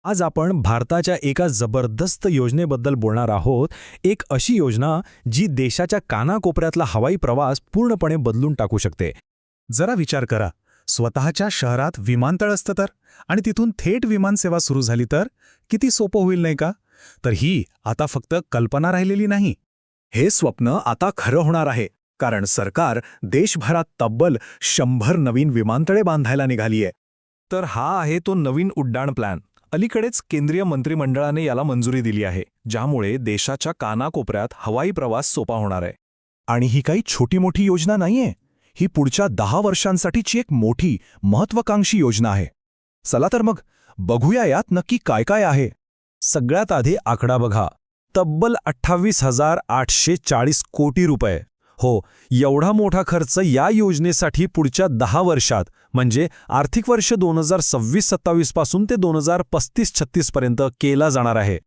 आज आपण भारताच्या एका जबरदस्त योजनेबद्दल बोलणार आहोत. एक अशी योजना जी देशाच्या कानाकोपऱ्यातला हवाई प्रवास पूर्णपणे बदलून टाकू शकते. जरा विचार करा, स्वतःच्या शहरात विमानतळ असतं तर, आणि तिथून थेट विमानसेवा सुरू झाली तर किती सोपं होईल नाही का? तर ही आता फक्त कल्पना राहिलेली नाही. हे स्वप्न आता खरं होणार आहे, कारण सरकार देशभरात तब्बल 100 नवीन विमानतळे बांधायला निघालीये. तर हा आहे तो नवीन उड्डाण प्लॅन. अलीकडेच केंद्रीय मंत्रिमंडळाने याला मंजुरी दिली आहे, ज्यामुळे देशाच्या कानाकोपऱ्यात हवाई प्रवास सोपा होणार आहे. आणि ही काही छोटी मोठी योजना नाहीये. ही पुढच्या 10 वर्षांसाठीची एक मोठी महत्वाकांक्षी योजना आहे. चला तर मग बघूया यात नक्की काय काय आहे. सगळ्यात आधी आकडा बघा, तब्बल 28,840 कोटी रुपये. हो, एवढा मोठा खर्च या योजनेसाठी पुढच्या 10 वर्षात, म्हणजे आर्थिक वर्ष 2026-27 पासून ते 2035-36 पर्यंत केला जाणार आहे.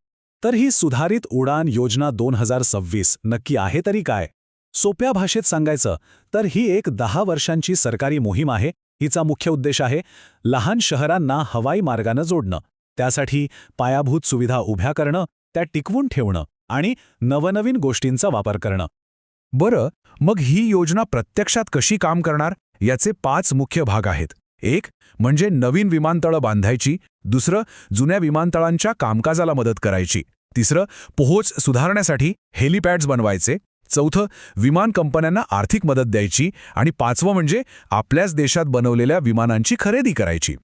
तर ही सुधारित उडान योजना 2026 नक्की आहे तरी काय? सोप्या भाषेत सांगायचं तर ही एक 10 वर्षांची सरकारी मोहीम आहे. हिचा मुख्य उद्देश आहे लहान शहरांना हवाई मार्गानं जोडणं, त्यासाठी पायाभूत सुविधा उभ्या करणं, त्या टिकवून ठेवणं आणि नवनवीन गोष्टींचा वापर करणं. बरं, मग ही योजना प्रत्यक्षात कशी काम करणार याचे 5 मुख्य भाग आहेत. एक म्हणजे नवीन विमानतळं बांधायची, दुसरं जुन्या विमानतळांच्या कामकाजाला मदत करायची, तिसरं पोहोच सुधारण्यासाठी हेलिपॅड्स बनवायचे, चौथं विमान कंपन्यांना आर्थिक मदत द्यायची, आणि पाचवं म्हणजे आपल्याच देशात बनवलेल्या विमानांची खरेदी करायची.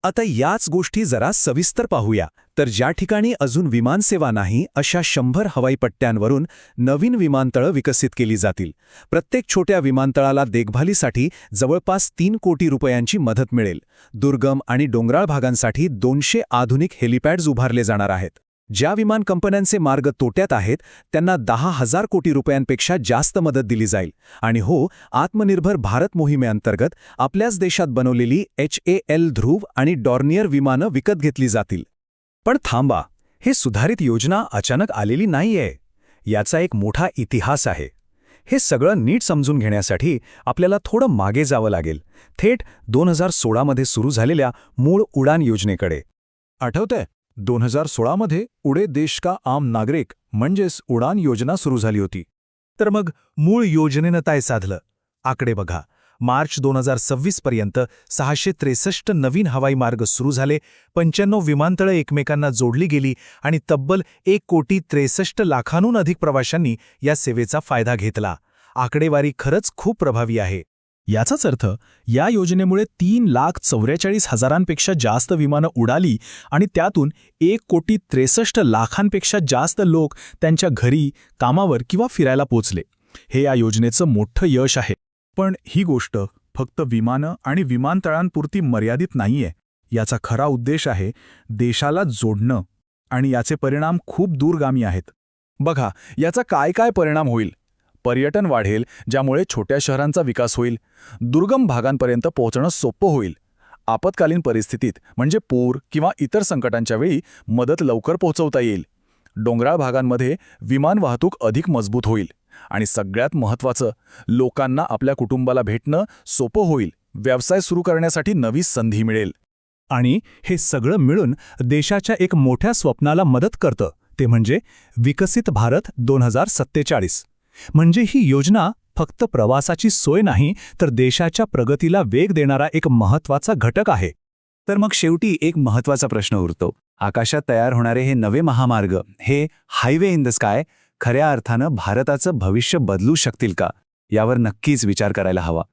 आता याच गोष्टी जरा सविस्तर पाहूया. तर ज्या ठिकाणी अजून विमानसेवा नाही अशा 100 हवाई पट्ट्यांवरून नवीन विमानतळं विकसित केली जातील. प्रत्येक छोट्या विमानतळाला देखभालीसाठी जवळपास 3 कोटी रुपयांची मदत मिळेल. दुर्गम आणि डोंगराळ भागांसाठी 200 आधुनिक हेलिपॅड्स उभारले जाणार आहेत. ज्या विमान कंपन्यांचे मार्ग तोट्यात आहेत त्यांना 10,000 कोटी रुपयांपेक्षा जास्त मदत दिली जाईल. आणि हो, आत्मनिर्भर भारत मोहिमेअंतर्गत आपल्याच देशात बनवलेली HAL ध्रुव आणि डॉर्नियर विमानं विकत घेतली जातील. पण थांबा, हे सुधारित योजना अचानक आलेली नाहीये. याचा एक मोठा इतिहास आहे. हे सगळं नीट समजून घेण्यासाठी आपल्याला थोडं मागे जावं लागेल, थेट 2016 मध्ये सुरू झालेल्या मूळ उडान योजनेकडे. आठवतंय, 2016 मध्ये उडे देश का आम नागरिक म्हणजेच उडान योजना सुरू झाली होती. तर मग मूळ योजनेनं काय साधलं? आकडे बघा. मार्च 2026 पर्यंत 663 नवीन हवाई मार्ग सुरू झाले, 95 विमानतळं एकमेकांना जोडली गेली आणि तब्बल 1,63,00,000हून अधिक प्रवाशांनी या सेवेचा फायदा घेतला. आकडेवारी खरंच खूप प्रभावी आहे. याचाच अर्थ या योजनेमुळे 3,44,000पेक्षा जास्त विमानं उडाली आणि त्यातून 1,63,00,000पेक्षा जास्त लोक त्यांच्या घरी, कामावर किंवा फिरायला पोचले. हे या योजनेचं मोठं यश आहे. पण ही गोष्ट फक्त विमानं आणि विमानतळांपुरती मर्यादित नाहीये. याचा खरा उद्देश आहे देशाला जोडणं, आणि याचे परिणाम खूप दूरगामी आहेत. बघा, याचा काय काय परिणाम होईल. पर्यटन वाढेल, ज्यामुळे छोट्या शहरांचा विकास होईल. दुर्गम भागांपर्यंत पोहोचणं सोपं होईल. आपत्कालीन परिस्थितीत म्हणजे पूर किंवा इतर संकटांच्या वेळी मदत लवकर पोहोचवता येईल. डोंगराळ भागांमध्ये विमान वाहतूक अधिक मजबूत होईल. आणि सगळ्यात महत्त्वाचं, लोकांना आपल्या कुटुंबाला भेटणं सोपं होईल. व्यवसाय सुरू करण्यासाठी नवी संधी मिळेल. आणि हे सगळं मिळून देशाच्या एक मोठ्या स्वप्नाला मदत करतं, ते म्हणजे विकसित भारत 2047. म्हणजे ही योजना फक्त प्रवासाची सोय नाही, तर देशाच्या प्रगतीला वेग देणारा एक महत्त्वाचा घटक आहे. तर मग शेवटी एक महत्त्वाचा प्रश्न उरतो. आकाशात तयार होणारे हे नवे महामार्ग, हे हायवे इन द स्काय, खऱ्या अर्थानं भारताचं भविष्य बदलू शकतील का? यावर नक्कीच विचार करायला हवा.